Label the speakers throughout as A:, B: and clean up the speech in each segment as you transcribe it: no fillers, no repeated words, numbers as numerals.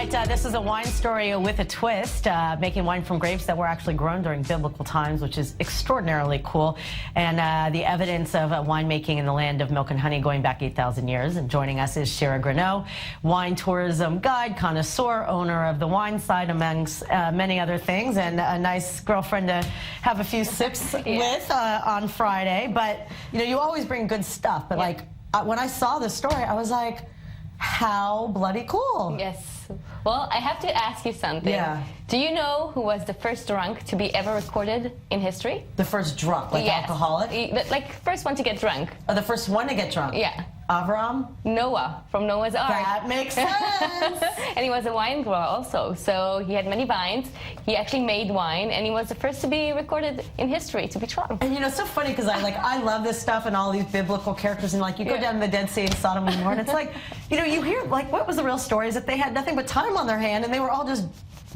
A: right, this is a wine story with a twist, making wine from grapes that were actually grown during biblical times, which is extraordinarily cool. And the evidence of winemaking in the land of milk and honey going back 8,000 years. And joining us is Shira Greneau, wine tourism guide, connoisseur, owner of the wine side, amongst many other things, and a nice girlfriend to have a few sips with on Friday. But, you know, you always bring good stuff. But, like, when I saw this story, I was like, how bloody cool.
B: Yes. Well, I have to ask you something.
A: Yeah.
B: Do you know who was the first drunk to be ever recorded in history?
A: The first drunk, like alcoholic?
B: Like, first one to get drunk.
A: Oh, the first one to get drunk?
B: Yeah.
A: Avram?
B: Noah, from Noah's Ark.
A: That makes sense.
B: And he was a wine grower also, so he had many vines. He actually made wine, and he was the first to be recorded in history to be drunk.
A: And you know, it's so funny because I love this stuff and all these biblical characters, and like you go down to the Dead Sea and Sodom and Gomorrah, and it's like, you know, you hear like what was the real story is that they had nothing but time on their hand, and they were all just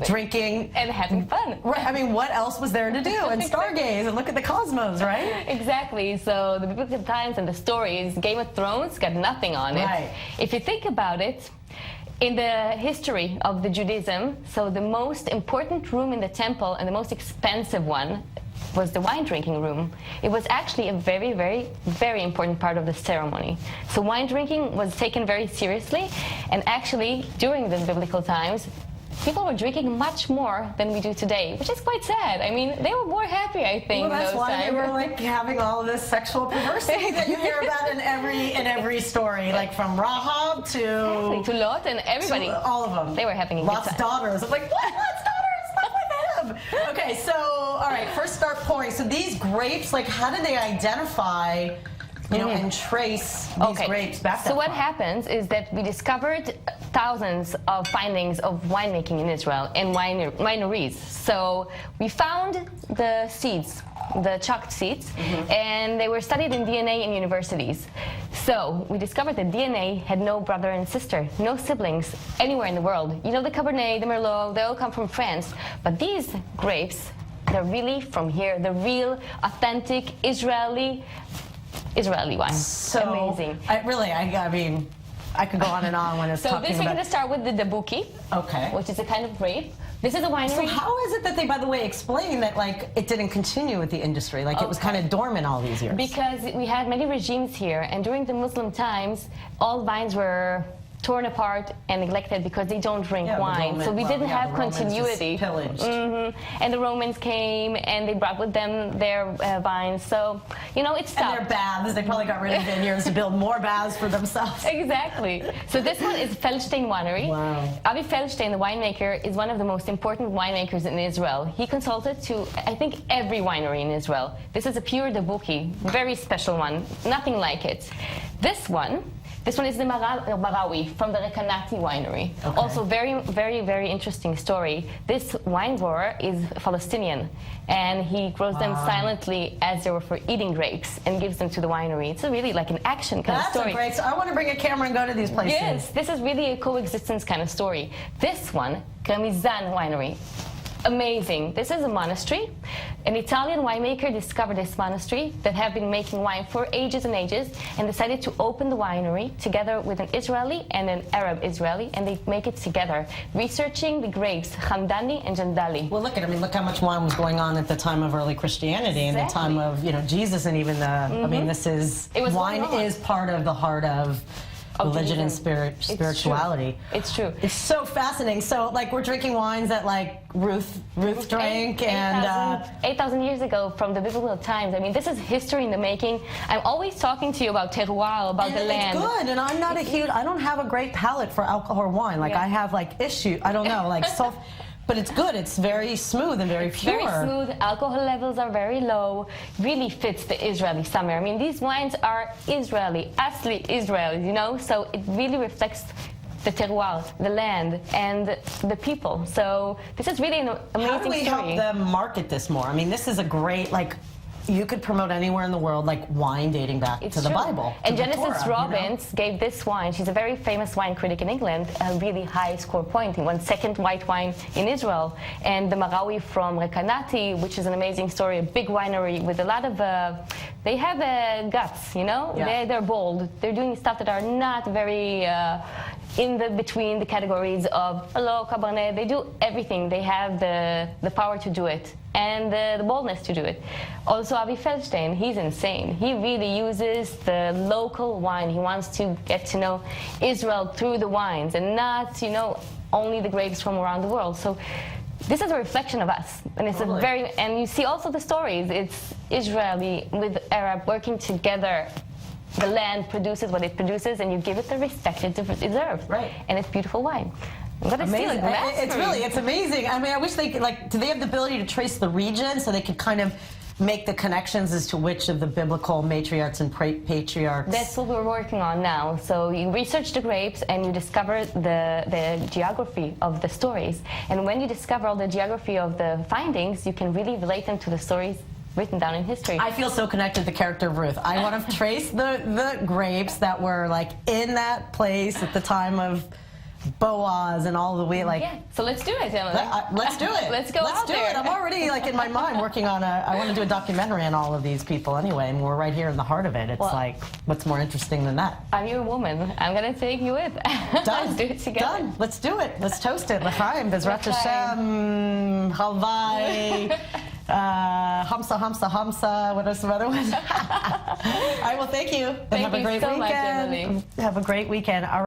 A: drinking
B: and having fun.
A: Right. I mean, what else was there to do? And stargaze and look at the cosmos, right?
B: Exactly. So the biblical times and the stories, Game of Thrones got nothing on it.
A: Right.
B: If you think about it, in the history of the Judaism, so the most important room in the temple and the most expensive one was the wine drinking room. It was actually a very, very, very important part of the ceremony. So wine drinking was taken very seriously, and actually during the biblical times, people were drinking much more than we do today, which is quite sad. I mean, they were more happy, I think.
A: Well, that's why they were like having all of this sexual perversity that you hear about in every story, like from Rahab to
B: Lot and everybody.
A: All of them.
B: They were having a
A: Lot's
B: good time.
A: daughters. I'm like, what? Lot's daughters? Not with him. Okay, so all right, first start pouring. So these grapes, like, how do they identify? You know, and trace these grapes back.
B: So what happens is that we discovered thousands of findings of winemaking in Israel and wineries. So we found the seeds, the chucked seeds, and they were studied in DNA in universities. So we discovered that DNA had no brother and sister, no siblings anywhere in the world. You know, the Cabernet, the Merlot, they all come from France. But these grapes, they're really from here. The real, authentic Israeli wine.
A: So
B: amazing.
A: I mean, I could go on and on when it's talking
B: this we're going to start with the Dabuki,
A: which
B: is a kind of grape. This is a winery.
A: So how is it that they, by the way, explain that like it didn't continue with the industry, like it was kind of dormant all these years?
B: Because we had many regimes here, and during the Muslim times, all vines were torn apart and neglected because they don't drink wine. So we didn't have continuity.
A: Pillaged.
B: And the Romans came and they brought with them their vines. So, you know, it stopped.
A: And their baths. They probably got rid of vineyards to build more baths for themselves.
B: Exactly. So this one is Feldstein Winery.
A: Wow.
B: Avi Feldstein, the winemaker, is one of the most important winemakers in Israel. He consulted to, I think, every winery in Israel. This is a pure Dabuki, very special one, nothing like it. This one is the Mahabhava Ii from the Rekanati winery.
A: Okay.
B: Also very, very, very interesting story. This wine grower is Palestinian, and he grows them silently as they were for eating grapes and gives them to the winery. It's really like an action kind of story.
A: That's great. So I want to bring a camera and go to these places.
B: Yes, this is really a coexistence kind of story. This one, Zen Winery. Amazing. This is a monastery. An Italian winemaker discovered this monastery that have been making wine for ages and ages and decided to open the winery together with an Israeli and an Arab Israeli, and they make it together, researching the grapes, Hamdani and Jandali.
A: Well, look how much wine was going on at the time of early Christianity and the time of, you know, Jesus, and even the, I mean, wine is part of the heart of religion and spirituality.
B: It's true.
A: It's so fascinating. So, like, we're drinking wines that, like, Ruth drank,
B: 8,000 years ago from the biblical times. I mean, this is history in the making. I'm always talking to you about terroir, about the land.
A: It's good, and I'm not I don't have a great palate for alcohol or wine. Like, I have, like, I don't know, like, but it's good. It's very smooth and very pure.
B: Very smooth. Alcohol levels are very low. Really fits the Israeli summer. I mean, these wines are Israeli, asli Israel, you know? So it really reflects the terroir, the land, and the people. So this is really an amazing story.
A: How do we help them market this more? I mean, this is a great, like, you could promote anywhere in the world, like wine dating back to the Bible.
B: And Genesis Robbins gave this wine, she's a very famous wine critic in England, a really high score point. He won second white wine in Israel. And the Marawi from Rekanati, which is an amazing story, a big winery with a lot of, they have guts, you know? They're bold. They're doing stuff that are not very between the categories of hello, Cabernet. They do everything. They have the power to do it and the boldness to do it. Also, Avi Feldstein, he's insane. He really uses the local wine. He wants to get to know Israel through the wines and not, only the grapes from around the world. So this is a reflection of us, and it's
A: Totally.
B: and you see also the stories. It's Israeli with Arab working together. The land produces what it produces, and you give it the respect it deserves.
A: Right.
B: And it's beautiful wine. I'm gonna steal
A: Amazing.
B: it.
A: It's amazing. I mean, I wish they could, do they have the ability to trace the region so they could kind of make the connections as to which of the biblical matriarchs and patriarchs?
B: That's what we're working on now. So you research the grapes and you discover the geography of the stories. And when you discover all the geography of the findings, you can really relate them to the stories written down in history.
A: I feel so connected to the character of Ruth. I want to trace the grapes that were in that place at the time of Boaz and all the way
B: Yeah. So let's do it, Emily.
A: let's do it.
B: Let's go out
A: do
B: there.
A: it. I'm already in my mind working on I want to do a documentary on all of these people anyway, and we're right here in the heart of it. It's what's more interesting than that?
B: I'm your woman. I'm gonna take you with.
A: Done.
B: Let's do it together.
A: Done. Let's do it. Let's toast it. L'chaim, Bezrat Hashem, Halvai, Hamsa, Hamsa, Hamsa. What are some other ones? All right. Well, thank you. And
B: Thank
A: have a
B: you
A: great
B: so much,
A: weekend.
B: Emily.
A: Have a great weekend. All right.